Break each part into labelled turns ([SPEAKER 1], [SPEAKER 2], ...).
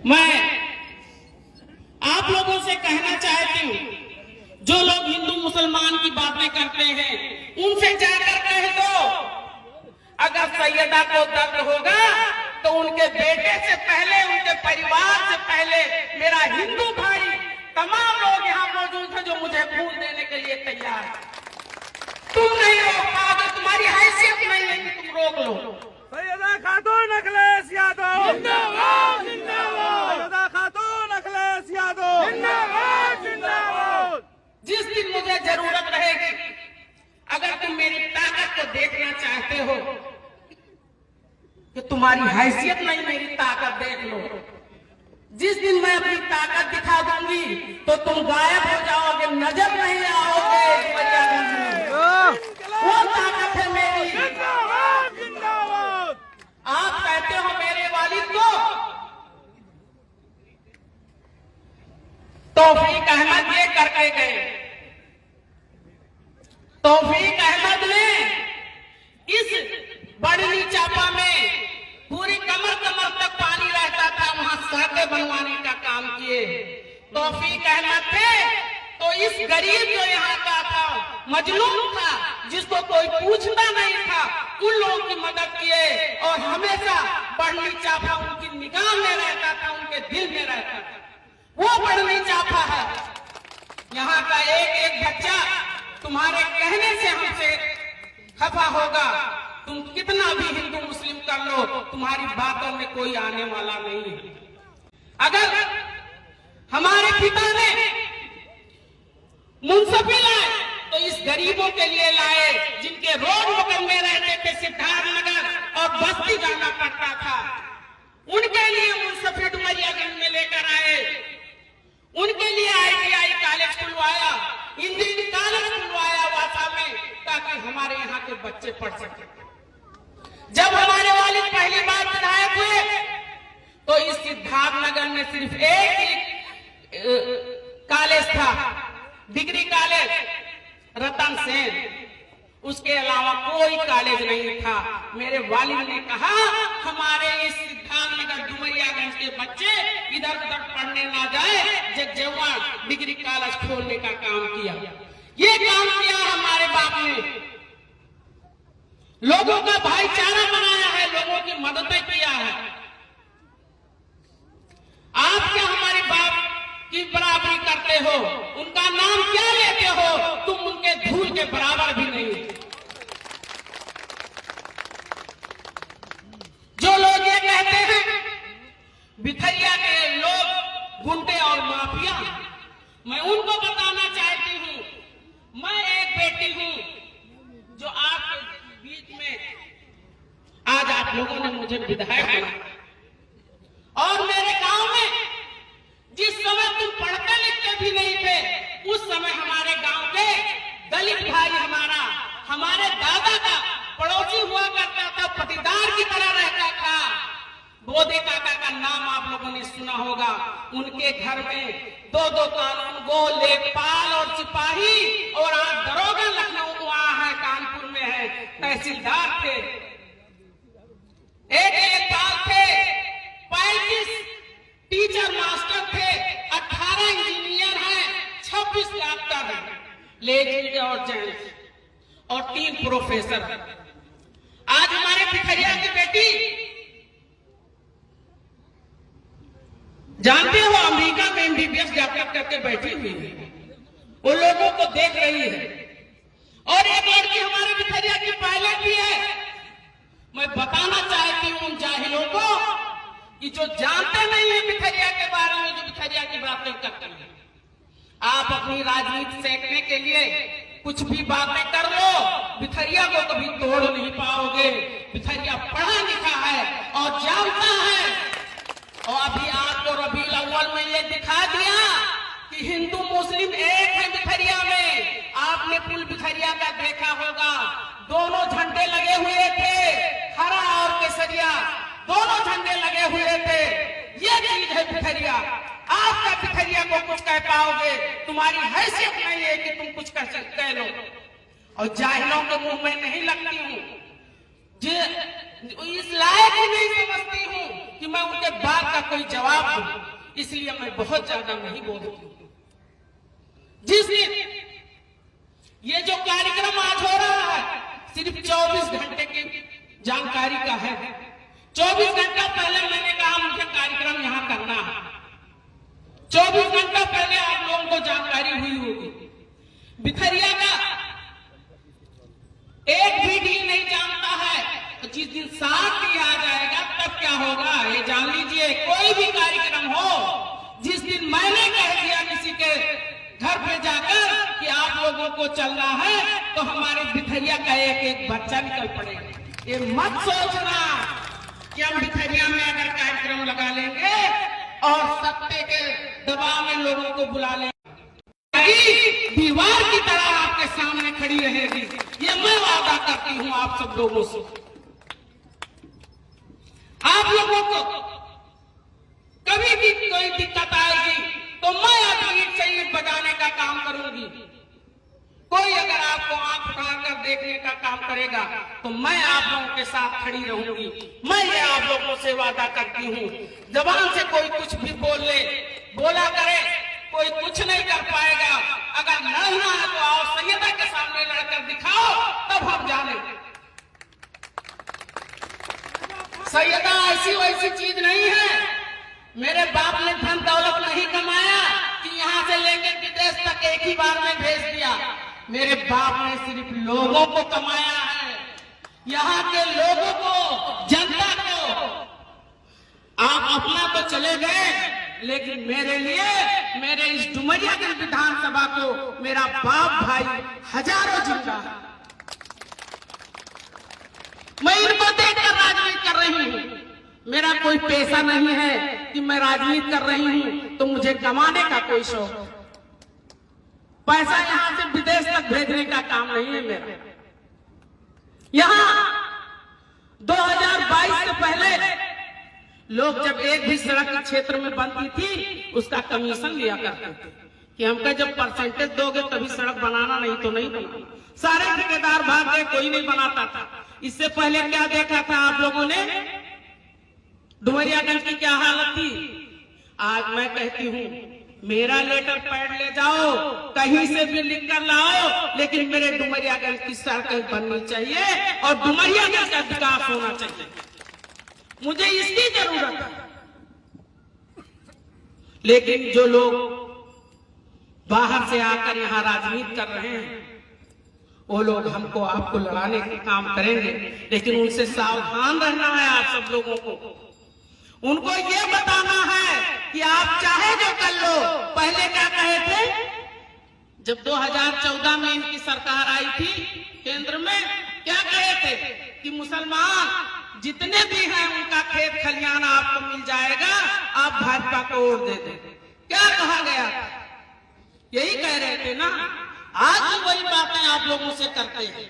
[SPEAKER 1] मैं आप लोगों से कहना चाहती हूँ, जो लोग हिंदू मुसलमान की बातें करते हैं उनसे जाकर कह दो, अगर सैयदा को दर्द होगा तो उनके बेटे से पहले, उनके परिवार से पहले मेरा हिंदू भाई, तमाम लोग यहाँ मौजूद हैं जो मुझे खून देने के लिए तैयार है। तुम नहीं रोक पाओगे, तुम्हारी हैसियत नहीं है कि तुम रोक लो।
[SPEAKER 2] सैयदा खातून अखिलेश यादव जिंदाबाद जिंदाबाद, सैयदा खातून अखिलेश यादव जिंदाबाद जिंदाबाद।
[SPEAKER 1] जिस दिन मुझे जरूरत रहेगी, अगर तुम मेरी ताकत को देखना चाहते हो कि तुम्हारी हैसियत नहीं, मेरी ताकत देख लो। जिस दिन मैं अपनी ताकत दिखा दूंगी तो तुम गायब हो जाओगे, नजर नहीं आओगे। वो ताकत है मेरी।
[SPEAKER 2] जिंदाबाद जिंदाबाद।
[SPEAKER 1] आप कहते हो मेरे वालिद को तौफीक अहमद ये करके गए। तौफीक अहमद ने इस बड़नी चापा में पूरी कमर कमर तक पानी रहता था, वहां सड़कें बनवाने का काम किए। तौफीक अहमद थे तो इस गरीब जो यहाँ का था, मजलूम था, जिसको कोई पूछता नहीं था, उन लोगों की मदद किए और हमेशा बड़नी चापा उनकी निगाह में रहता था, उनके दिल में रहता था। वो बड़नी चापा है। यहाँ का एक एक बच्चा तुम्हारे कहने से हमसे खफा होगा। तुम कितना भी हिंदू मुस्लिम कर लो, तुम्हारी बातों में कोई आने वाला नहीं है। अगर हमारे पिता ने मुंसफी लाए तो इस गरीबों के लिए लाए, जिनके रोड मुकम्मे रहते थे, सिद्धार्थनगर और बस्ती जाना पड़ता था, उनके लिए मुंसफी डुमरियागंज में लेकर आए। उनके लिए ITI कॉलेज खुलवाया, इंजीनियरिंग कॉलेज खुलवाया वासा में, ताकि हमारे यहाँ के बच्चे पढ़ सके। जब हमारे वालिद पहली बार विधायक हुए तो इस सिद्धार्थनगर में सिर्फ एक ही कॉलेज था, डिग्री कॉलेज रतन सेन, उसके अलावा कोई कॉलेज नहीं था। मेरे वालिद ने कहा हमारे इस सिद्धार्थनगर डुमरियागंज के बच्चे इधर उधर पढ़ने ना जाए, जगजेवा डिग्री कॉलेज खोलने का काम किया। ये काम किया हमारे बाप ने, लोगों का भाईचारा बनाया है, लोगों की मददें किया है। आप क्या हमारे बाप की बराबरी करते हो, उनका नाम क्या लेते हो? तुम उनके धूल के बराबर भी नहीं। जो लोग ये कहते हैं भिखरिया के लोग गुंडे और माफिया, मैं उनको बताना चाहती हूँ, मैं एक बेटी हूँ जो आपके बीच में आज आप लोगों ने मुझे विधायक बनाया। और मेरे गांव में जिस समय तुम पढ़ते लिखते भी नहीं थे, उस समय हमारे गांव के दलित भाई हमारे दादा का पड़ोसी हुआ करता था, पटीदार की तरह रहता था। बोधे काका का नाम आप लोगों ने सुना होगा। उनके घर में दो कानून गो, लेखपाल और सिपाही और आज दरोगा लखनऊ वहां है, कानपुर में है, तहसीलदार थे, एक लेखपाल थे, 35 टीचर मास्टर थे, 18 इंजीनियर हैं, 26 डॉक्टर हैं, लेडीज और जेंट्स, और 3 प्रोफेसर। आज हमारे भिखरिया की बेटी जानते हो अमेरिका में MBBS डॉक्टर करके बैठी हुई है, वो लोगों को देख रही है। और एक लड़की हमारे भिखरिया की पायलट भी है। मैं बताना चाहती हूँ उन जाहिलों को कि जो जानते नहीं है भिखरिया के बारे में, जो भिखरिया की बातें करते हैं, आप अपनी राजनीति सेकने के लिए कुछ भी बातें कर लो, भिखरिया को कभी तोड़ नहीं पाओगे। भिखरिया पढ़ा लिखा है और जानता है। और अभी आपको रबीउल अव्वल में ये दिखा दिया कि हिंदू मुस्लिम एक है भिखरिया में। आपने पुल भिखरिया का देखा होगा, दोनों झंडे लगे हुए थे, हरा और केसरिया, दोनों झंडे लगे हुए थे। ये चीज है भिखरिया। आपका भिखरिया को कुछ कह पाओगे? तुम्हारी हैसियत नहीं है कि तुम कुछ कह सकते लो। और जाहिलों के मुंह में नहीं लगती हूँ। इस लायक ही नहीं समझती हूँ कि मैं उनके बात का कोई जवाब दूं, इसलिए मैं बहुत ज्यादा नहीं बोलती हूँ। जिस दिन ये जो कार्यक्रम आज हो रहा है सिर्फ 24 घंटे की जानकारी का है। 24 घंटा पहले मैंने कहा मुझे कार्यक्रम यहाँ करना है। 24 घंटा पहले आप लोगों को जानकारी हुई होगी। भिखरिया का एक भी डील नहीं जानता है, तो जिस दिन साथ ही आ जाएगा तब क्या होगा ये जान लीजिए। कोई भी कार्यक्रम हो, जिस दिन मैंने कह दिया किसी के घर पे जाकर कि आप लोगों को चलना है, तो हमारे भिखरिया का एक एक बच्चा निकल पड़ेगा। ये मत सोचना कि हम भिखरिया में अगर कार्यक्रम लगा लेंगे और सत्ते के दबाव में लोगों को बुला लेंगे, दीवार की तरह आपके सामने खड़ी रहेगी। ये मैं वादा करती हूँ आप सब लोगों से। आप लोगों को कभी भी कोई दिक्कत आएगी तो मैं अपनी ईंट बजाने का काम करूंगी। कोई अगर आपको आंख उठाकर देखने का काम करेगा तो मैं आप लोगों के साथ खड़ी रहूंगी। मैं ये आप लोगों से वादा करती हूँ। जबान से कोई कुछ भी बोला करे, कोई कुछ नहीं कर पाएगा। अगर लड़ना है तो आओ, सैयदा के सामने लड़कर दिखाओ, तब हम जाने। सैयदा ऐसी वैसी चीज नहीं है। मेरे बाप ने धन दौलत नहीं कमाया कि यहाँ से लेकर विदेश तक एक ही बार में भेज दिया। मेरे बाप ने सिर्फ लोगों को कमाया है, यहाँ के लोगों को, जनता को। आप अपना तो चले गए, लेकिन मेरे लिए, मेरे इस डुमरियागंज विधानसभा को मेरा बाप भाई हजारों जिंदा है। मैं इनको देखकर राजनीति कर रही हूँ। मेरा कोई पेशा नहीं है कि मैं राजनीति कर रही हूँ तो मुझे कमाने का कोई शौक है। पैसा यहाँ से विदेश तक भेजने का काम नहीं है मेरा। यहाँ 2022 से पहले लोग जब एक भी सड़क क्षेत्र में बनती थी उसका कमीशन लिया करते थे कि हमका जब परसेंटेज दोगे तभी सड़क बनाना, नहीं तो नहीं बनाना। सारे ठेकेदार भाग गए, कोई नहीं बनाता था। इससे पहले क्या देखा था आप लोगों ने? डुमरियागंज की क्या हालत थी? आज मैं कहती हूँ मेरा लेटर पैड ले जाओ, कहीं से भी लिख कर लाओ, लेकिन मेरे डुमरियागंज की सड़क बननी चाहिए और डुमरियागंज का विकास होना चाहिए। मुझे इसकी जरूरत है। लेकिन जो लोग बाहर से आकर यहाँ राजनीति कर रहे हैं वो लोग हमको आपको लड़ाने का काम करेंगे, लेकिन उनसे सावधान रहना है आप सब लोगों को। उनको ये बताना है कि आप चाहे जो कर लो। पहले क्या कहे थे? जब 2014 में इनकी सरकार आई थी केंद्र में, क्या कहे थे कि मुसलमान जितने भी हैं उनका खेत खलियान आपको मिल जाएगा, आप भाजपा को वोट दे दें। क्या कहा गया? यही कह रहे थे ना। आज भी वही बातें आप लोगों से करते हैं।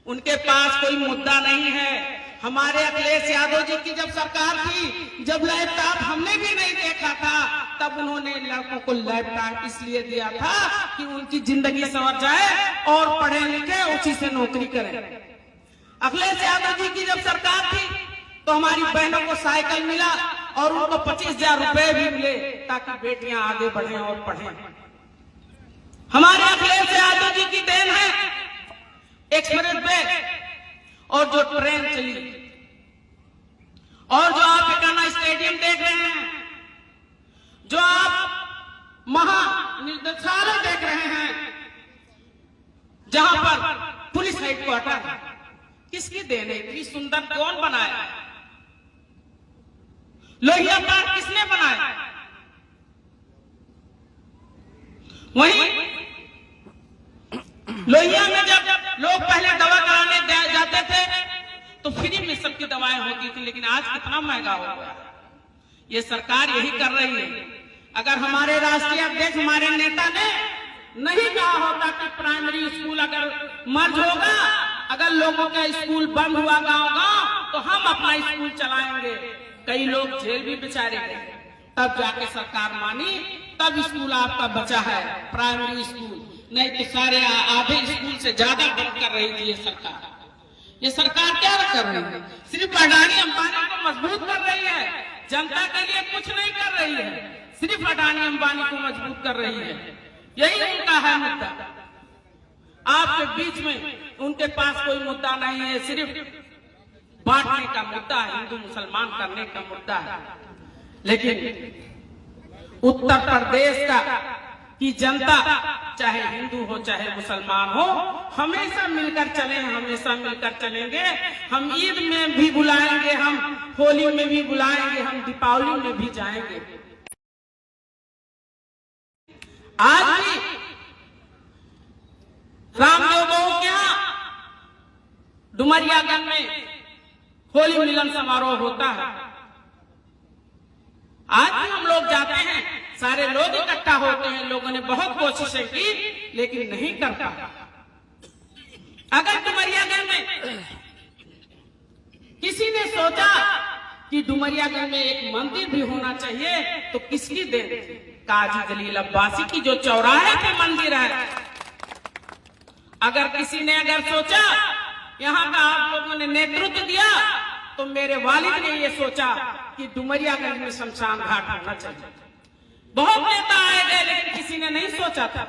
[SPEAKER 1] उनके पास कोई मुद्दा नहीं है। हमारे अखिलेश यादव जी की जब सरकार थी, जब लैपटॉप हमने भी नहीं देखा था, तब उन्होंने लड़कों को लैपटॉप इसलिए दिया था कि उनकी जिंदगी संवर जाए और पढ़े लिखे उसी से नौकरी करें। अखिलेश यादव जी की जब सरकार थी तो हमारी बहनों को साइकिल मिला और उनको 25,000 रुपए भी मिले ताकि बेटियां आगे बढ़ें और पढ़ें। हमारे अखिलेश यादव जी की देन है एक्सप्रेस वे और जो ट्रेन चली और जो आप इटाना स्टेडियम देख रहे हैं, जो आप महानिदेशालय देख रहे हैं, जहां पर पुलिस हेडक्वार्टर है, किसकी देन है? इतनी सुंदर कौन बनाया? लोहिया पार्क किसने बनाया? वहीं लोहिया में जब लोग पहले दवा कराने जाते थे तो फ्री में सबकी दवाएं होती थी, लेकिन आज कितना महंगा हो गया। ये सरकार यही कर रही है। अगर हमारे राष्ट्रीय अध्यक्ष, हमारे नेता ने नहीं कहा होता कि प्राइमरी स्कूल अगर मर्ज होगा, अगर लोगों का स्कूल बंद हुआ गांव-गांव, तो हम अपना स्कूल चलाएंगे, कई लोग जेल भी बेचारे गए, तब जाके सरकार मानी, तब स्कूल आपका बचा है, प्राइमरी स्कूल। नहीं तो सारे आधे स्कूल से ज्यादा बंद कर रही थी ये सरकार। ये सरकार क्या कर रही है? सिर्फ अडानी अंबानी को मजबूत कर रही है, जनता के लिए कुछ नहीं कर रही है, सिर्फ अडानी अंबानी को मजबूत कर रही है। यही उनका है मुद्दा। आपके बीच में उनके पास कोई मुद्दा नहीं है, सिर्फ बांटने का मुद्दा है, हिंदू मुसलमान करने का मुद्दा है। लेकिन उत्तर प्रदेश का की जनता, चाहे हिंदू हो चाहे मुसलमान हो, हमेशा मिलकर चले, हमेशा मिलकर चलेंगे। हम ईद में भी बुलाएंगे, हम होली में भी बुलाएंगे, हम दीपावली में भी जाएंगे। आज भी रामदेव बहू के यहाँ डुमरियागंज में होली मिलन समारोह होता है। आज भी हम लोग जाते हैं, सारे लोग इकट्ठा होते हैं। लोगों ने बहुत कोशिशें की लेकिन नहीं कर पाया। अगर डुमरियागंज में किसी ने सोचा कि डुमरियागंज में एक मंदिर भी होना चाहिए तो किसकी देन? काजी जलील अब्बासी की जो चौराहे पे मंदिर है। अगर किसी ने अगर सोचा, यहाँ का आप लोगों ने नेतृत्व दिया, तो मेरे वालिद ने ये सोचा कि डुमरियागंज में शमशान घाट होना चाहिए। बहुत नेता आए गए लेकिन किसी ने नहीं सोचा था।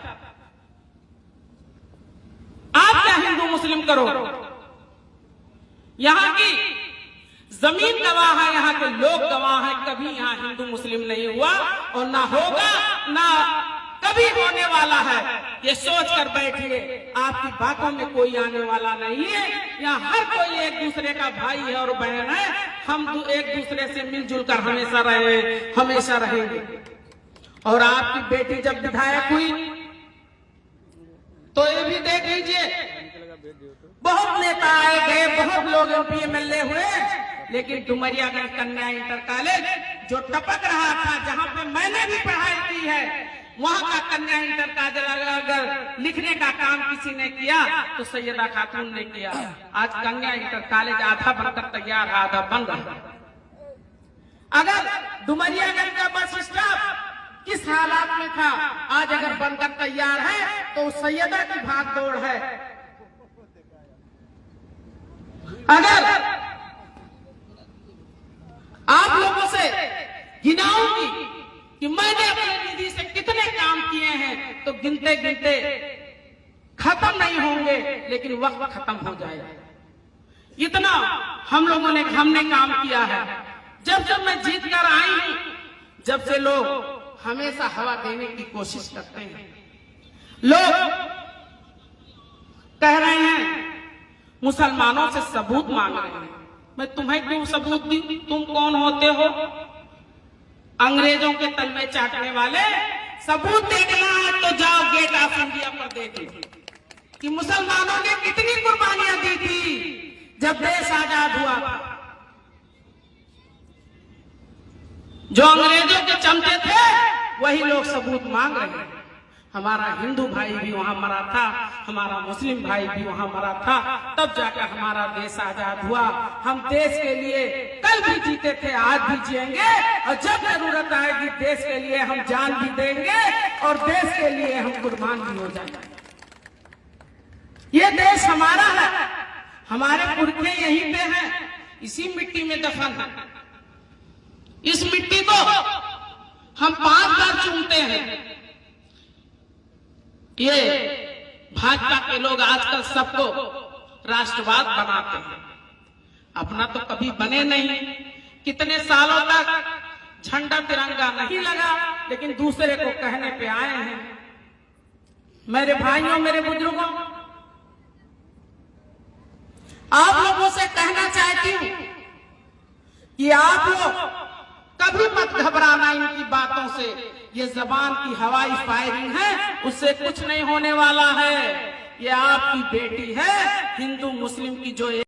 [SPEAKER 1] आप क्या हिंदू मुस्लिम करो? यहाँ की जमीन गवाह है, यहाँ के लोग गवाह है। कभी यहाँ हिंदू मुस्लिम नहीं हुआ और ना होगा, ना कभी होने वाला है। ये सोच कर बैठिए, आपकी बातों में कोई आने वाला नहीं है। यहाँ हर कोई एक दूसरे का भाई है और बहन है। हम एक दूसरे से मिलजुल कर हमेशा रहे, हमेशा रहेंगे। और आपकी बेटी जब विधायक हुई तो ये भी देख लीजिए, बहुत नेता आए गए, बहुत लोग एमपी एमएलए हुए, लेकिन डुमरियागंज कन्या इंटर कॉलेज जो टपक रहा था, जहां पे मैंने भी पढ़ाई की है, वहां का कन्या इंटर कॉलेज अगर लिखने का काम किसी ने किया तो सैयदा खातून ने किया। आज कन्या इंटर कॉलेज आधा बनकर तैयार है, आधा बन रहा। अगर डुमरियागंज का बस स्टॉप किस हालात में था, आज अगर बनकर तैयार है तो सैयदा की भाग दौड़ है। अगर आप लोगों से गिनाऊंगी कि मैंने अपनी निधि से कितने काम किए हैं तो गिनते गिनते खत्म नहीं होंगे, लेकिन वक्त खत्म हो जाएगा। इतना हमने काम किया है। जब जब मैं जीत कर आई हूं, जब से लोग हमेशा हवा देने की कोशिश करते हैं। लोग कह रहे हैं मुसलमानों से सबूत मांग रहे हैं। मैं तुम्हें क्यों सबूत दूं? तुम कौन होते हो? अंग्रेजों के तलवे चाटने वाले। सबूत देखना है तो जाओ गेट ऑफ इंडिया पर देख लो कि मुसलमानों ने कितनी कुर्बानियां दी थी जब देश आजाद हुआ था। जो अंग्रेजों के चमचे थे वही लोग सबूत मांग रहे हैं। हमारा हिंदू भाई भी वहां मरा था, हमारा मुस्लिम भाई भी वहां मरा था, तब जाकर हमारा देश आजाद हुआ। हम देश के लिए कल भी जीते थे, आज भी जिएंगे, और जब जरूरत आएगी देश के लिए हम जान भी देंगे और देश के लिए हम कुर्बान भी हो जाएंगे। ये देश हमारा है, हमारे पुरखे यहीं पे हैं, इसी मिट्टी में दफन है। इस मिट्टी को हम 5 बार चूमते हैं। ये भाजपा के लोग आजकल सबको राष्ट्रवाद बनाते हैं, अपना तो कभी बने नहीं। कितने saaloं तक झंडा तिरंगा नहीं लगा, लेकिन दूसरे को कहने पे आए हैं। मेरे भाइयों, मेरे बुजुर्गों, आप लोगों से कहना चाहती हूं कि आप लोग कभी मत घबराना इनकी बातों से। ये जबान की हवाई फायरिंग है, उससे कुछ नहीं होने वाला है। ये आपकी बेटी है, हिंदू मुस्लिम की जो